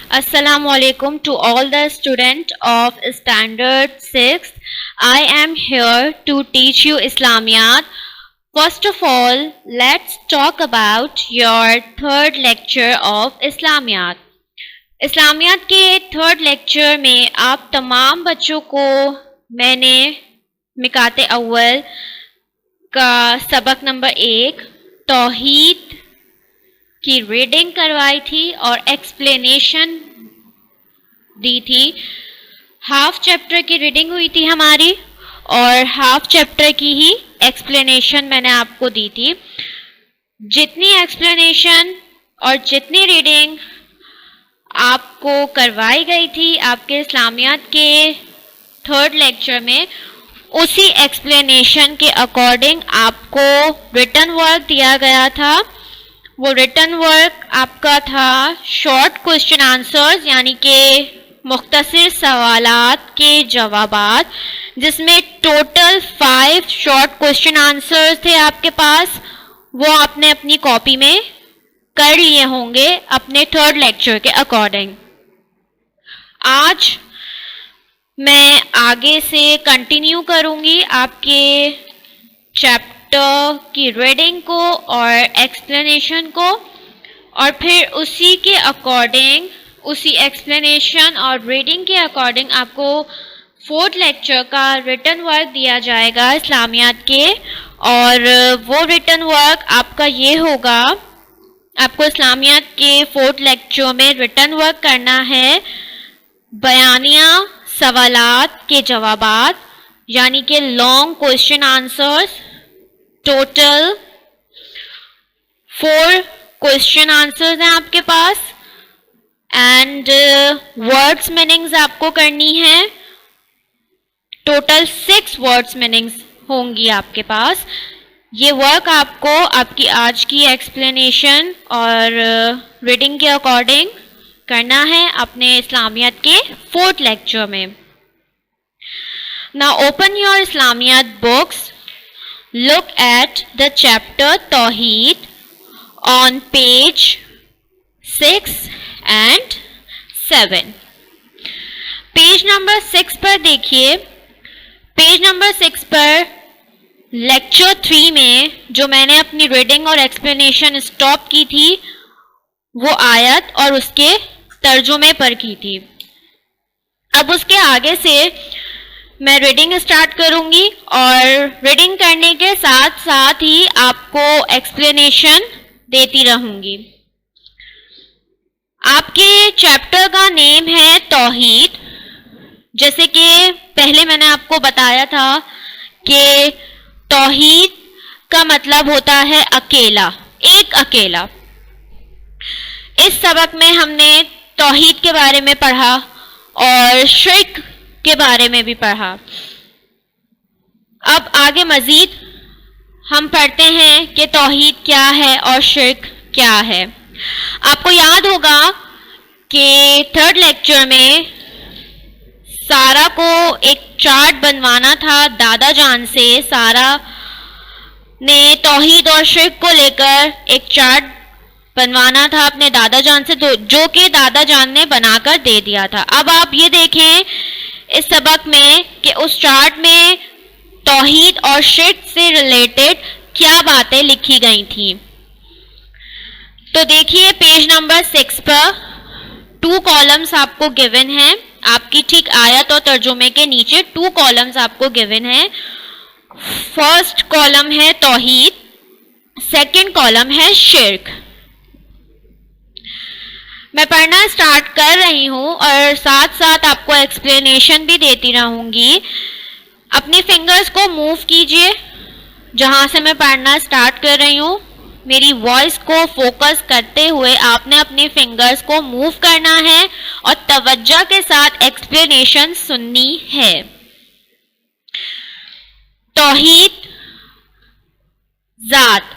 Assalamu alaikum to all the students of Standard 6th. I am here to teach you Islamiyat. First of all, let's talk about your third lecture of Islamiyat. اسلامیات کے third lecture میں آپ تمام بچوں کو میں نے مقاط اول کا سبق نمبر 1 توحید کی ریڈنگ کروائی تھی اور ایکسپلینیشن دی تھی. ہاف چیپٹر کی ریڈنگ ہوئی تھی ہماری اور ہاف چیپٹر کی ہی ایکسپلینیشن میں نے آپ کو دی تھی. جتنی ایکسپلینیشن اور جتنی ریڈنگ آپ کو کروائی گئی تھی آپ کے اسلامیات کے تھرڈ لیکچر میں، اسی ایکسپلینیشن کے اکارڈنگ آپ کو ریٹن ورک دیا گیا تھا. وہ ریٹن ورک آپ کا تھا شارٹ کوشچن آنسرز، یعنی کہ مختصر سوالات کے جوابات، جس میں ٹوٹل 5 شارٹ کوشچن آنسرز تھے آپ کے پاس. وہ آپ نے اپنی کاپی میں کر لیے ہوں گے اپنے تھرڈ لیکچر کے اکارڈنگ. آج میں آگے سے کنٹینیو کروں گی آپ کے چیپٹر کی ریڈنگ کو اور ایکسپلینیشن کو، اور پھر اسی کے اکارڈنگ، اسی ایکسپلینیشن اور ریڈنگ کے اکارڈنگ آپ کو فورتھ لیکچر کا ریٹن ورک دیا جائے گا اسلامیات کے. اور وہ ریٹن ورک آپ کا یہ ہوگا، آپ کو اسلامیات کے فورتھ لیکچر میں ریٹن ورک کرنا ہے بیانیہ سوالات کے جوابات، یعنی کہ long question answers. Total 4 question answers ہیں آپ کے پاس، اینڈ ورڈس میننگز آپ کو کرنی ہے. ٹوٹل 6 ورڈس میننگز ہوں گی آپ کے پاس. یہ ورک آپ کو آپ کی آج کی ایکسپلینیشن اور ریڈنگ کے اکارڈنگ کرنا ہے اپنے اسلامیات کے فورتھ لیکچر میں. Now open your Islamiyat books. Look at the chapter Tawheed on page 6 and 7. Page number 6 پر دیکھیے. پیج نمبر 6 پر لیکچر 3 میں جو میں نے اپنی ریڈنگ اور ایکسپلینیشن اسٹاپ کی تھی، وہ آیت اور اس کے ترجمے پر کی تھی. اب اس کے آگے سے میں ریڈنگ اسٹارٹ کروں گی اور ریڈنگ کرنے کے ساتھ ساتھ ہی آپ کو ایکسپلینیشن دیتی رہوں گی. آپ کے چیپٹر کا نیم ہے توحید. جیسے کہ پہلے میں نے آپ کو بتایا تھا کہ توحید کا مطلب ہوتا ہے اکیلا، ایک اکیلا. اس سبق میں ہم نے توحید کے بارے میں پڑھا اور شرک کے بارے میں بھی پڑھا. اب آگے مزید ہم پڑھتے ہیں کہ توحید کیا ہے اور شرک کیا ہے. آپ کو یاد ہوگا کہ تھرڈ لیکچر میں سارا کو ایک چارٹ بنوانا تھا دادا جان سے. سارا نے توحید اور شرک کو لے کر ایک چارٹ بنوانا تھا اپنے دادا جان سے، جو کہ دادا جان نے بنا کر دے دیا تھا. اب آپ یہ دیکھیں اس سبق میں کہ اس چارٹ میں توحید اور شرک سے ریلیٹڈ کیا باتیں لکھی گئی تھیں. تو دیکھیے پیج نمبر 6 پر 2 کالمز آپ کو گیون ہیں. آپ کی ٹھیک آیت اور ترجمے کے نیچے 2 کالمز آپ کو گیون ہیں. فرسٹ کالم ہے توحید، سیکنڈ کالم ہے شرک. میں پڑھنا اسٹارٹ کر رہی ہوں اور ساتھ ساتھ آپ کو ایکسپلینیشن بھی دیتی رہوں گی. اپنی فنگرز کو موو کیجئے جہاں سے میں پڑھنا اسٹارٹ کر رہی ہوں. میری وائس کو فوکس کرتے ہوئے آپ نے اپنی فنگرز کو موو کرنا ہے اور توجہ کے ساتھ ایکسپلینیشن سننی ہے. توحید ذات،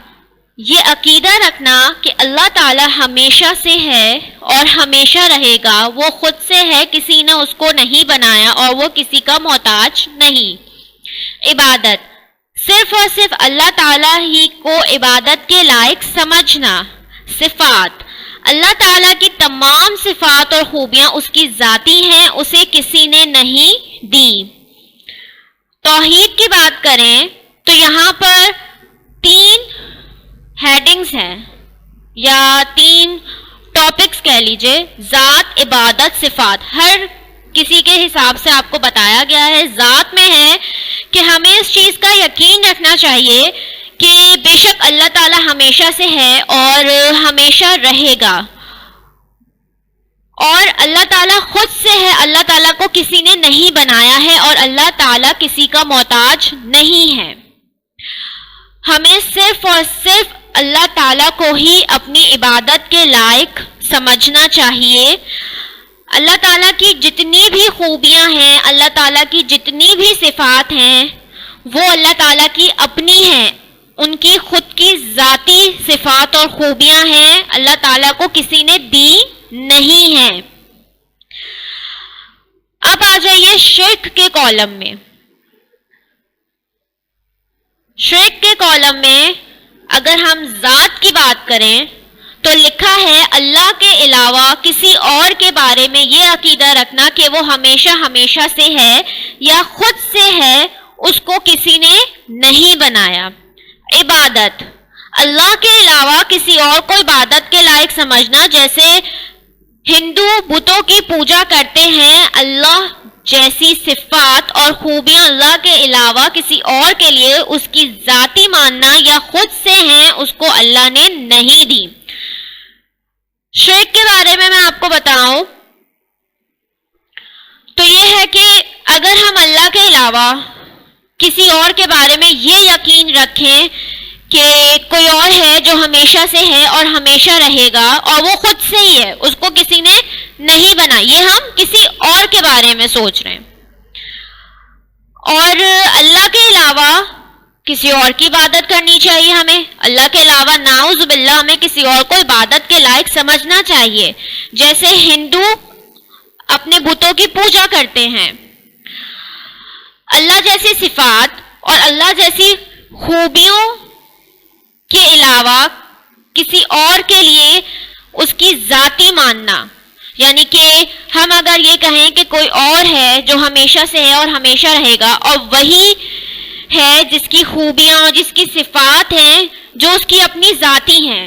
یہ عقیدہ رکھنا کہ اللہ تعالی ہمیشہ سے ہے اور ہمیشہ رہے گا. وہ خود سے ہے، کسی نے اس کو نہیں بنایا اور وہ کسی کا محتاج نہیں. عبادت، صرف اور صرف اللہ تعالیٰ ہی کو عبادت کے لائق سمجھنا. صفات، اللہ تعالیٰ کی تمام صفات اور خوبیاں اس کی ذاتی ہیں، اسے کسی نے نہیں دی۔ توحید کی بات کریں تو یہاں پر 3 ہیڈنگز ہیں یا 3 ٹاپکس کہہ لیجئے، ذات، عبادت، صفات۔ ہر کسی کے حساب سے آپ کو بتایا گیا ہے۔ ذات میں ہے کہ ہمیں اس چیز کا یقین رکھنا چاہیے کہ بے شک اللہ تعالیٰ ہمیشہ سے ہے اور ہمیشہ رہے گا، اور اللہ تعالیٰ خود سے ہے، اللہ تعالیٰ کو کسی نے نہیں بنایا ہے اور اللہ تعالیٰ کسی کا محتاج نہیں ہے۔ ہمیں صرف اور صرف اللہ تعالیٰ کو ہی اپنی عبادت کے لائق سمجھنا چاہیے۔ اللہ تعالیٰ کی جتنی بھی خوبیاں ہیں، اللہ تعالیٰ کی جتنی بھی صفات ہیں، وہ اللہ تعالیٰ کی اپنی ہیں، ان کی خود کی ذاتی صفات اور خوبیاں ہیں، اللہ تعالیٰ کو کسی نے دی نہیں ہیں۔ اب آ جائیے شرک کے کالم میں۔ شرک کے کالم میں اگر ہم ذات کی بات کریں تو لکھا ہے اللہ کے علاوہ کسی اور کے بارے میں یہ عقیدہ رکھنا کہ وہ ہمیشہ ہمیشہ سے ہے یا خود سے ہے، اس کو کسی نے نہیں بنایا۔ عبادت، اللہ کے علاوہ کسی اور کو عبادت کے لائق سمجھنا، جیسے ہندو بتوں کی پوجا کرتے ہیں، اللہ جیسی صفات اور خوبیاں اللہ کے علاوہ کسی اور کے لیے اس کی ذاتی ماننا یا خود سے ہیں، اس کو اللہ نے نہیں دی۔ شرک کے بارے میں آپ کو بتاؤں تو یہ ہے کہ اگر ہم اللہ کے علاوہ کسی اور کے بارے میں یہ یقین رکھیں کہ کوئی اور ہے جو ہمیشہ سے ہے اور ہمیشہ رہے گا اور وہ خود سے ہی ہے، اس کو کسی نے نہیں بنا، یہ ہم کسی اور کے بارے میں سوچ رہے ہیں، اور اللہ کے علاوہ کسی اور کی عبادت کرنی چاہیے ہمیں، اللہ کے علاوہ نعوذ باللہ ہمیں کسی اور کو عبادت کے لائق سمجھنا چاہیے، جیسے ہندو اپنے بتوں کی پوجا کرتے ہیں۔ اللہ جیسی صفات اور اللہ جیسی خوبیوں کے علاوہ کسی اور کے لیے اس کی ذاتی ماننا، یعنی کہ ہم اگر یہ کہیں کہ کوئی اور ہے جو ہمیشہ سے ہے اور ہمیشہ رہے گا، اور وہی ہے جس کی خوبیاں، جس کی صفات ہیں جو اس کی اپنی ذاتی ہیں،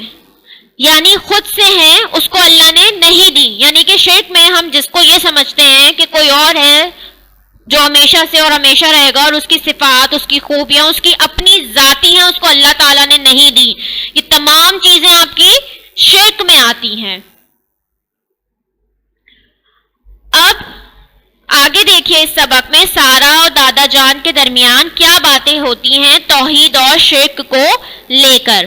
یعنی خود سے ہیں، اس کو اللہ نے نہیں دی۔ یعنی کہ شرک میں ہم جس کو یہ سمجھتے ہیں کہ کوئی اور ہے جو ہمیشہ سے اور ہمیشہ رہے گا اور اس کی صفات، اس کی خوبیاں اس کی اپنی ذاتی ہیں، اس کو اللہ تعالیٰ نے نہیں دی، یہ تمام چیزیں آپ کی شرک میں آتی ہیں۔ اب آگے دیکھیے اس سبق میں سارا اور دادا جان کے درمیان کیا باتیں ہوتی ہیں توحید اور شرک کو لے کر۔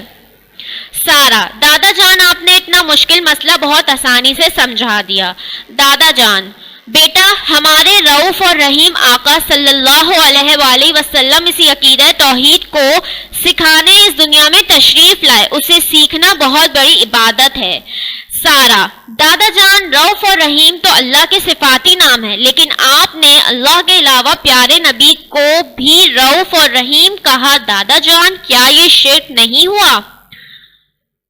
سارا: دادا جان، آپ نے اتنا مشکل مسئلہ بہت آسانی سے سمجھا دیا۔ دادا جان: بیٹا، ہمارے رؤوف اور رحیم آقا صلی اللہ علیہ وآلہ وسلم اسی عقیدہ توحید کو سکھانے اس دنیا میں تشریف لائے، اسے سیکھنا بہت بڑی عبادت ہے۔ سارا: دادا جان، رؤوف اور رحیم تو اللہ کے صفاتی نام ہیں، لیکن آپ نے اللہ کے علاوہ پیارے نبی کو بھی رؤوف اور رحیم کہا، دادا جان کیا یہ شرک نہیں ہوا؟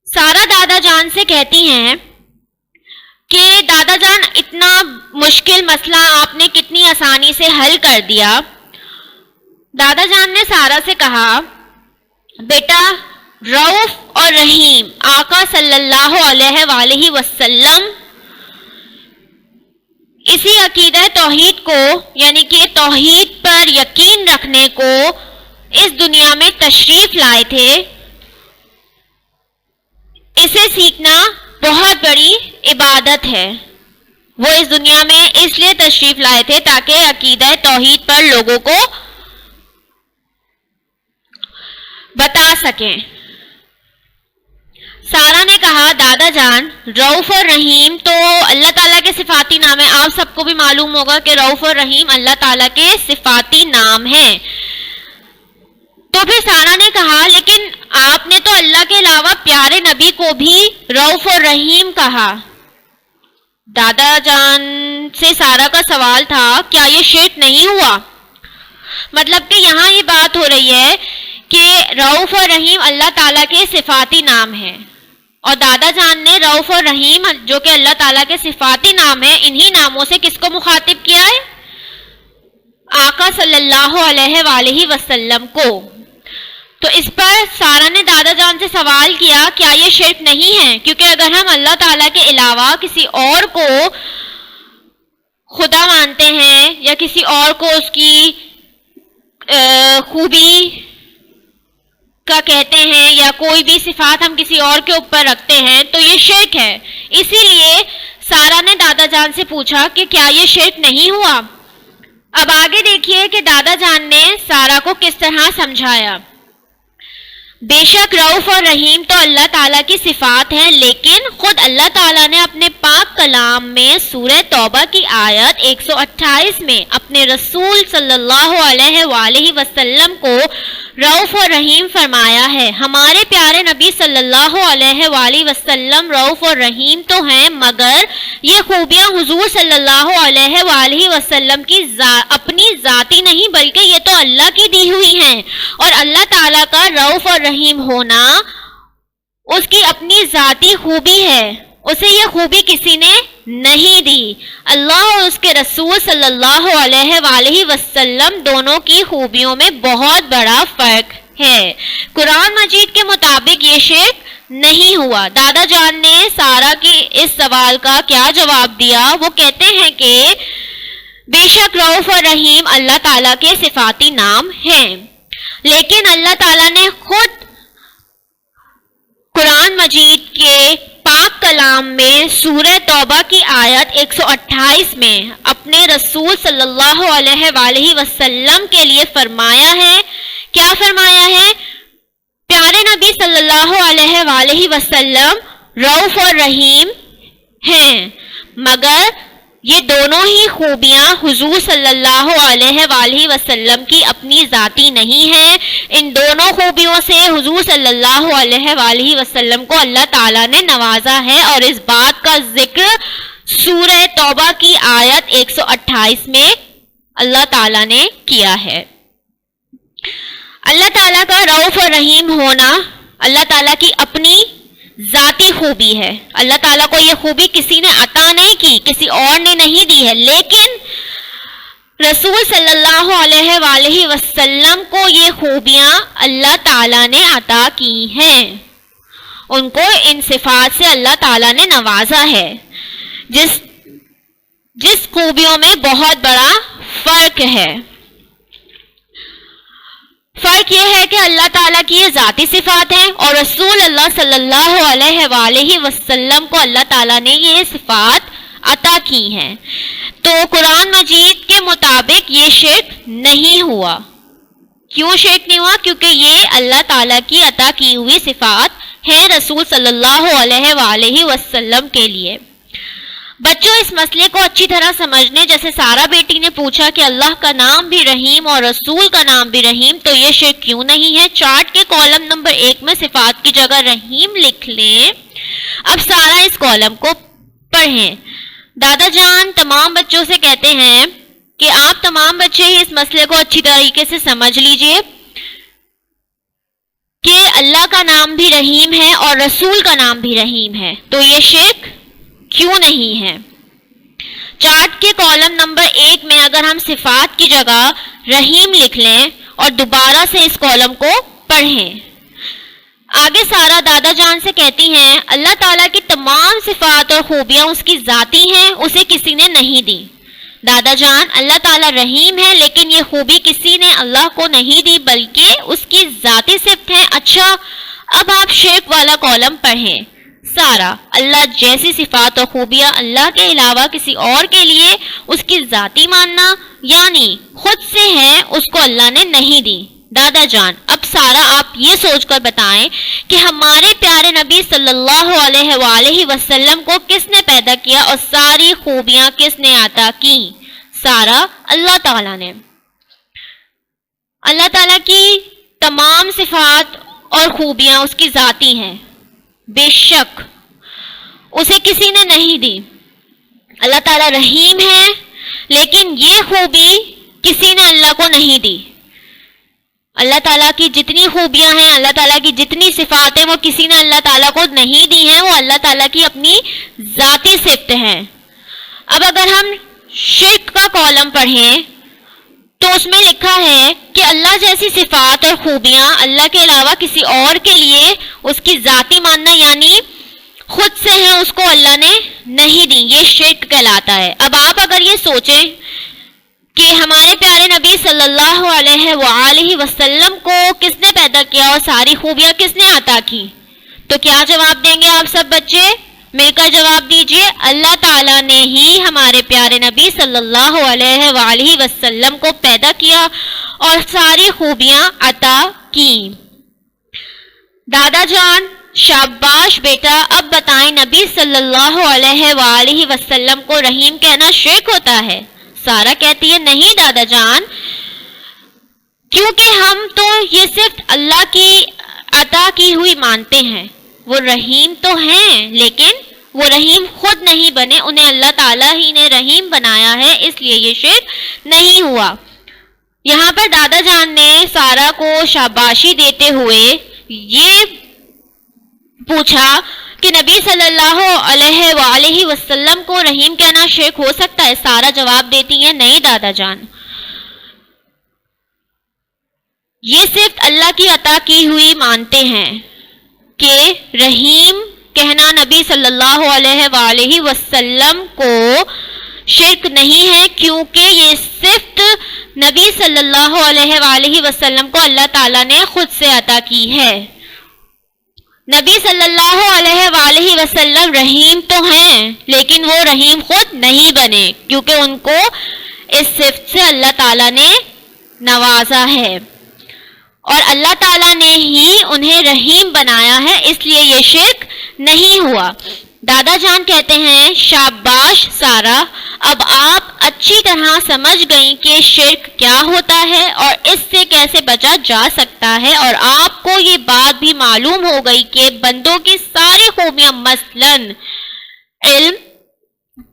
سارا دادا جان سے کہتی ہیں کہ دادا جان، اتنا مشکل مسئلہ آپ نے کتنی آسانی سے حل کر دیا۔ دادا جان نے سارا سے کہا، بیٹا، رؤوف اور رحیم آقا صلی اللہ علیہ وآلہ وسلم اسی عقیدہ توحید کو، یعنی کہ توحید پر یقین رکھنے کو اس دنیا میں تشریف لائے تھے، اسے سیکھنا بہت بڑی عبادت ہے۔ وہ اس دنیا میں اس لیے تشریف لائے تھے تاکہ عقیدہ توحید پر لوگوں کو بتا سکیں۔ سارا نے کہا، دادا جان، رؤوف اور رحیم تو اللہ تعالیٰ کے صفاتی نام ہیں، آپ سب کو بھی معلوم ہوگا کہ رؤوف اور رحیم اللہ تعالیٰ کے صفاتی نام ہیں۔ تو پھر سارا نے کہا، لیکن آپ نے تو اللہ کے علاوہ پیارے نبی کو بھی رؤوف اور رحیم کہا۔ دادا جان سے سارا کا سوال تھا، کیا یہ شرک نہیں ہوا؟ مطلب کہ یہاں یہ بات ہو رہی ہے کہ رؤوف اور رحیم اللہ تعالیٰ کے صفاتی نام ہیں، اور دادا جان نے رؤوف اور رحیم جو کہ اللہ تعالیٰ کے صفاتی نام ہیں، انہی ناموں سے کس کو مخاطب کیا ہے؟ آقا صلی اللہ علیہ وآلہ وسلم کو. تو اس پر سارا نے دادا جان سے سوال کیا کیا یہ شرک نہیں ہے؟ کیونکہ اگر ہم اللہ تعالیٰ کے علاوہ کسی اور کو خدا مانتے ہیں یا کسی اور کو اس کی خوبی کا کہتے ہیں یا کوئی بھی صفات ہم کسی اور کے اوپر رکھتے ہیں تو یہ شرک ہے. اسی لیے سارا نے دادا جان سے پوچھا کہ کیا یہ شرک نہیں ہوا؟ اب آگے دیکھیے کہ دادا جان نے سارا کو کس طرح سمجھایا. بے شک رؤوف اور رحیم تو اللہ تعالیٰ کی صفات ہیں، لیکن خود اللہ تعالیٰ نے اپنے پاک کلام میں سورہ توبہ کی آیت 128 میں اپنے رسول صلی اللہ علیہ وآلہ وسلم کو رؤوف اور رحیم فرمایا ہے. ہمارے پیارے نبی صلی اللہ علیہ وآلہ وسلم رؤوف اور رحیم تو ہیں، مگر یہ خوبیاں حضور صلی اللہ علیہ وآلہ وسلم کی اپنی ذاتی نہیں بلکہ یہ تو اللہ کی دی ہوئی ہیں، اور اللہ تعالیٰ کا رؤوف اور رحیم ہونا اس کی اپنی ذاتی خوبی ہے. اسے یہ خوبی کسی نے نہیں دی. اللہ اور اس کے رسول صلی اللہ علیہ وآلہ وسلم دونوں کی خوبیوں میں بہت بڑا فرق ہے. قرآن مجید کے مطابق یہ شرک نہیں ہوا. دادا جان نے سارا کی اس سوال کا کیا جواب دیا؟ وہ کہتے ہیں کہ بے شک رؤوف اور رحیم اللہ تعالیٰ کے صفاتی نام ہیں، لیکن اللہ تعالیٰ نے خود قرآن مجید کے پاک کلام میں سورہ توبہ کی آیت 128 میں اپنے رسول صلی اللہ علیہ وآلہ وسلم کے لیے فرمایا ہے. کیا فرمایا ہے؟ پیارے نبی صلی اللہ علیہ وآلہ وسلم رؤوف اور رحیم ہیں، مگر یہ دونوں ہی خوبیاں حضور صلی اللہ علیہ وآلہ وسلم کی اپنی ذاتی نہیں ہیں. ان دونوں خوبیوں سے حضور صلی اللہ علیہ وآلہ وسلم کو اللہ تعالیٰ نے نوازا ہے، اور اس بات کا ذکر سورہ توبہ کی آیت 128 میں اللہ تعالیٰ نے کیا ہے. اللہ تعالیٰ کا رؤوف اور رحیم ہونا اللہ تعالیٰ کی اپنی ذاتی خوبی ہے. اللہ تعالیٰ کو یہ خوبی کسی نے عطا نہیں کی، کسی اور نے نہیں دی ہے، لیکن رسول صلی اللہ علیہ وآلہ وسلم کو یہ خوبیاں اللہ تعالیٰ نے عطا کی ہیں. ان کو ان صفات سے اللہ تعالیٰ نے نوازا ہے، جس خوبیوں میں بہت بڑا فرق ہے. فرق یہ ہے کہ اللہ تعالیٰ کی یہ ذاتی صفات ہیں اور رسول اللہ صلی اللہ علیہ وآلہ وسلم کو اللہ تعالیٰ نے یہ صفات عطا کی ہیں. تو قرآن مجید کے مطابق یہ شرک نہیں ہوا. کیوں شرک نہیں ہوا؟ کیونکہ یہ اللہ تعالیٰ کی عطا کی ہوئی صفات ہیں رسول صلی اللہ علیہ وآلہ وسلم کے لیے. بچوں اس مسئلے کو اچھی طرح سمجھنے، جیسے سارا بیٹی نے پوچھا کہ اللہ کا نام بھی رحیم اور رسول کا نام بھی رحیم، تو یہ شرک کیوں نہیں ہے؟ چارٹ کے کالم نمبر 1 میں صفات کی جگہ رحیم لکھ لیں. اب سارا اس کالم کو پڑھیں. دادا جان تمام بچوں سے کہتے ہیں کہ آپ تمام بچے ہی اس مسئلے کو اچھی طریقے سے سمجھ لیجئے کہ اللہ کا نام بھی رحیم ہے اور رسول کا نام بھی رحیم ہے، تو یہ شرک کیوں نہیں ہے؟ چارٹ کے کالم نمبر 1 میں اگر ہم صفات کی جگہ رحیم لکھ لیں اور دوبارہ سے اس کالم کو پڑھیں. آگے سارا دادا جان سے کہتی ہیں اللہ تعالیٰ کی تمام صفات اور خوبیاں اس کی ذاتی ہیں، اسے کسی نے نہیں دی. دادا جان اللہ تعالیٰ رحیم ہے، لیکن یہ خوبی کسی نے اللہ کو نہیں دی بلکہ اس کی ذاتی صفت ہے. اچھا اب آپ شرک والا کالم پڑھیں. سارا اللہ جیسی صفات اور خوبیاں اللہ کے علاوہ کسی اور کے لیے اس کی ذاتی ماننا یعنی خود سے ہے، اس کو اللہ نے نہیں دی. دادا جان اب سارا آپ یہ سوچ کر بتائیں کہ ہمارے پیارے نبی صلی اللہ علیہ وآلہ وسلم کو کس نے پیدا کیا اور ساری خوبیاں کس نے عطا کی؟ سارا اللہ تعالیٰ نے. اللہ تعالیٰ کی تمام صفات اور خوبیاں اس کی ذاتی ہیں، بے شک اسے کسی نے نہیں دی. اللہ تعالیٰ رحیم ہے، لیکن یہ خوبی کسی نے اللہ کو نہیں دی. اللہ تعالیٰ کی جتنی خوبیاں ہیں، اللہ تعالیٰ کی جتنی صفات ہیں، وہ کسی نے اللہ تعالیٰ کو نہیں دی ہیں، وہ اللہ تعالیٰ کی اپنی ذاتی صفت ہیں۔ اب اگر ہم شرک کا کالم پڑھیں تو اس میں لکھا ہے کہ اللہ جیسی صفات اور خوبیاں اللہ کے علاوہ کسی اور کے لیے اس کی ذاتی ماننا، یعنی خود سے ہے، اس کو اللہ نے نہیں دی، یہ شرک کہلاتا ہے۔ اب آپ اگر یہ سوچیں کہ ہمارے پیارے نبی صلی اللہ علیہ وآلہ وسلم کو کس نے پیدا کیا اور ساری خوبیاں کس نے عطا کی، تو کیا جواب دیں گے آپ سب بچے؟ مل کر جواب دیجئے، اللہ تعالیٰ نے ہی ہمارے پیارے نبی صلی اللہ علیہ وآلہ وسلم کو پیدا کیا اور ساری خوبیاں عطا کی۔ دادا جان، شاباش بیٹا، اب بتائیں نبی صلی اللہ علیہ وآلہ وسلم کو رحیم کہنا شرک ہوتا ہے؟ سارا کہتی ہے نہیں دادا جان، کیونکہ ہم تو یہ صرف اللہ کی عطا کی ہوئی مانتے ہیں۔ وہ رحیم تو ہیں لیکن وہ رحیم خود نہیں بنے، انہیں اللہ تعالیٰ ہی نے رحیم بنایا ہے، اس لیے یہ شرک نہیں ہوا۔ یہاں پر دادا جان نے سارا کو شاباشی دیتے ہوئے یہ پوچھا کہ نبی صلی اللہ علیہ وآلہ وسلم کو رحیم کہنا شرک ہو سکتا ہے؟ سارا جواب دیتی ہے نہیں دادا جان، یہ صرف اللہ کی عطا کی ہوئی مانتے ہیں کہ رحیم کہنا نبی صلی اللہ علیہ وآلہ وسلم کو شرک نہیں ہے، کیونکہ یہ صرف نبی صلی اللہ علیہ وآلہ وسلم کو اللہ تعالیٰ نے خود سے عطا کی ہے۔ نبی صلی اللہ علیہ وآلہ وسلم رحیم تو ہیں لیکن وہ رحیم خود نہیں بنے، کیونکہ ان کو اس صفت سے اللہ تعالیٰ نے نوازا ہے اور اللہ تعالیٰ نے ہی انہیں رحیم بنایا ہے، اس لیے یہ شرک نہیں ہوا۔ دادا جان کہتے ہیں شاباش سارا، اب آپ اچھی طرح سمجھ گئیں کہ شرک کیا ہوتا ہے اور اس سے کیسے بچا جا سکتا ہے، اور آپ کو یہ بات بھی معلوم ہو گئی کہ بندوں کی ساری خوبیاں مثلاً علم،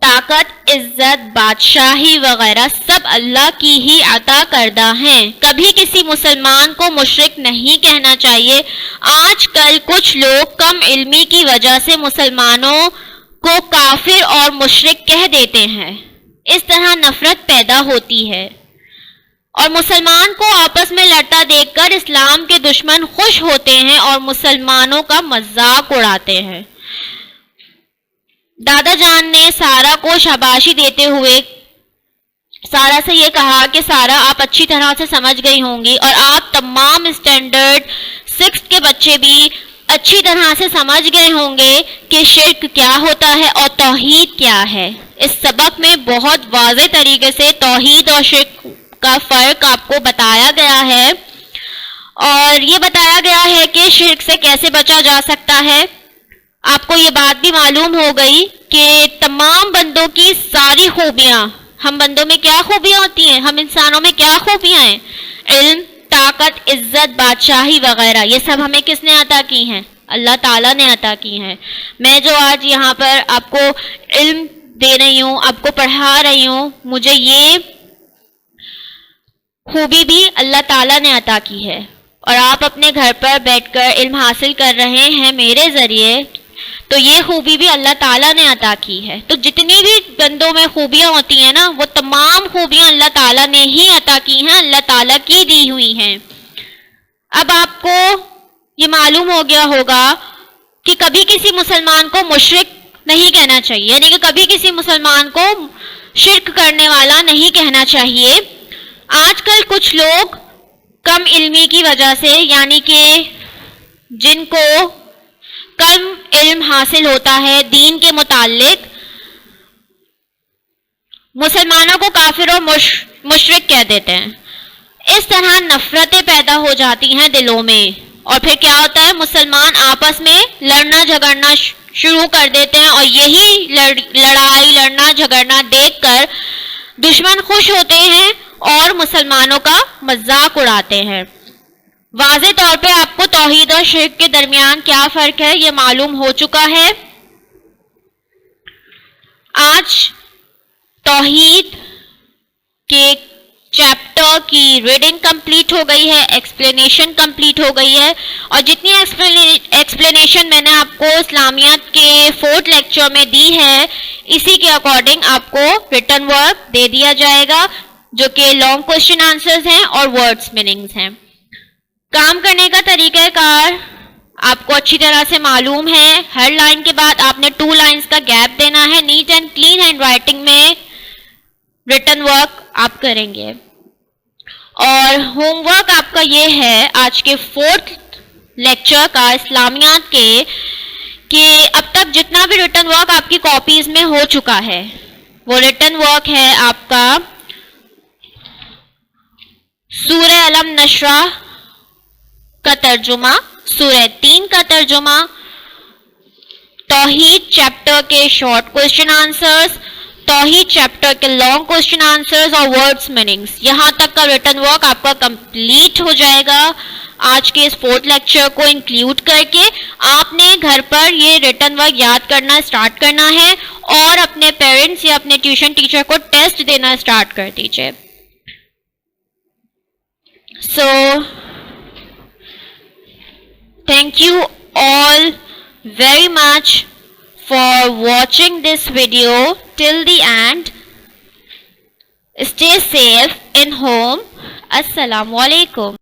طاقت، عزت، بادشاہی وغیرہ سب اللہ کی ہی عطا کردہ ہیں۔ کبھی کسی مسلمان کو مشرک نہیں کہنا چاہیے۔ آج کل کچھ لوگ کم علمی کی وجہ سے مسلمانوں کو کافر اور مشرک کہہ دیتے ہیں، اس طرح نفرت پیدا ہوتی ہے اور مسلمان کو آپس میں لڑتا دیکھ کر اسلام کے دشمن خوش ہوتے ہیں اور مسلمانوں کا مذاق اڑاتے ہیں۔ دادا جان نے سارا کو شاباشی دیتے ہوئے سارا سے یہ کہا کہ سارا آپ اچھی طرح سے سمجھ گئی ہوں گی اور آپ تمام اسٹینڈرڈ 6 کے بچے بھی اچھی طرح سے سمجھ گئے ہوں گے کہ شرک کیا ہوتا ہے اور توحید کیا ہے۔ اس سبق میں بہت واضح طریقے سے توحید اور شرک کا فرق آپ کو بتایا گیا ہے اور یہ بتایا گیا ہے کہ شرک سے کیسے بچا جا سکتا ہے۔ آپ کو یہ بات بھی معلوم ہو گئی کہ تمام بندوں کی ساری خوبیاں، ہم بندوں میں کیا خوبیاں ہوتی ہیں، ہم انسانوں میں کیا خوبیاں ہیں، علم، طاقت، عزت، بادشاہی وغیرہ، یہ سب ہمیں کس نے عطا کی ہیں؟ اللہ تعالیٰ نے عطا کی ہیں۔ میں جو آج یہاں پر آپ کو علم دے رہی ہوں، آپ کو پڑھا رہی ہوں، مجھے یہ خوبی بھی اللہ تعالیٰ نے عطا کی ہے اور آپ اپنے گھر پر بیٹھ کر علم حاصل کر رہے ہیں میرے ذریعے، تو یہ خوبی بھی اللہ تعالیٰ نے عطا کی ہے۔ تو جتنی بھی بندوں میں خوبیاں ہوتی ہیں نا، وہ تمام خوبیاں اللہ تعالیٰ نے ہی عطا کی ہیں، اللہ تعالیٰ کی دی ہوئی ہیں۔ اب آپ کو یہ معلوم ہو گیا ہوگا کہ کبھی کسی مسلمان کو مشرک نہیں کہنا چاہیے، یعنی کہ کبھی کسی مسلمان کو شرک کرنے والا نہیں کہنا چاہیے۔ آج کل کچھ لوگ کم علمی کی وجہ سے، یعنی کہ جن کو کم علم حاصل ہوتا ہے دین کے متعلق، مسلمانوں کو کافر اور مشرک کہہ دیتے ہیں۔ اس طرح نفرتیں پیدا ہو جاتی ہیں دلوں میں اور پھر کیا ہوتا ہے، مسلمان آپس میں لڑنا جھگڑنا شروع کر دیتے ہیں اور یہی لڑائی لڑنا جھگڑنا دیکھ کر دشمن خوش ہوتے ہیں اور مسلمانوں کا مذاق اڑاتے ہیں۔ واضح طور پہ آپ کو توحید اور شرک کے درمیان کیا فرق ہے یہ معلوم ہو چکا ہے۔ آج توحید کے چیپٹر کی ریڈنگ کمپلیٹ ہو گئی ہے, ایکسپلینیشن کمپلیٹ ہو گئی ہے, اور جتنی ایکسپلینیشن میں نے آپ کو اسلامیات کے 4th لیکچر میں دی ہے, اسی کے اکارڈنگ آپ کو ریٹن ورک دے دیا جائے گا, جو کہ لانگ کوشچن آنسرز ہیں اور ورڈز میننگز ہیں. کام کرنے کا طریقہ کار آپ کو اچھی طرح سے معلوم ہے. ہر لائن کے بعد آپ نے 2 لائنز کا گیپ دینا ہے. Neat and clean handwriting میں ریٹن ورک آپ کریں گے. اور ہوم ورک آپ کا یہ ہے آج کے 4th لیکچر کا اسلامیات کے, کہ اب تک جتنا بھی ریٹن ورک آپ کی کاپیز میں ہو چکا ہے, وہ ریٹن ورک ہے آپ کا سورہ علم نشرہ کا ترجمہ, سورہ 3 کا ترجمہ, توحید چیپٹر کے شارٹ کوشچن آنسرز, توحید چیپٹر کے لانگ کوشچن آنسرز اور ورڈز میننگز. یہاں تک کا ریٹن ورک آپ کا کمپلیٹ ہو جائے گا آج کے اس 4th لیکچر کو انکلیوڈ کر کے. آپ نے گھر پر یہ ریٹن ورک یاد کرنا اسٹارٹ کرنا ہے اور اپنے پیرنٹس یا اپنے ٹیوشن ٹیچر کو ٹیسٹ دینا اسٹارٹ کر دیجئے. So, thank you all very much for watching this video till the end. Stay safe in home. Assalamu alaikum.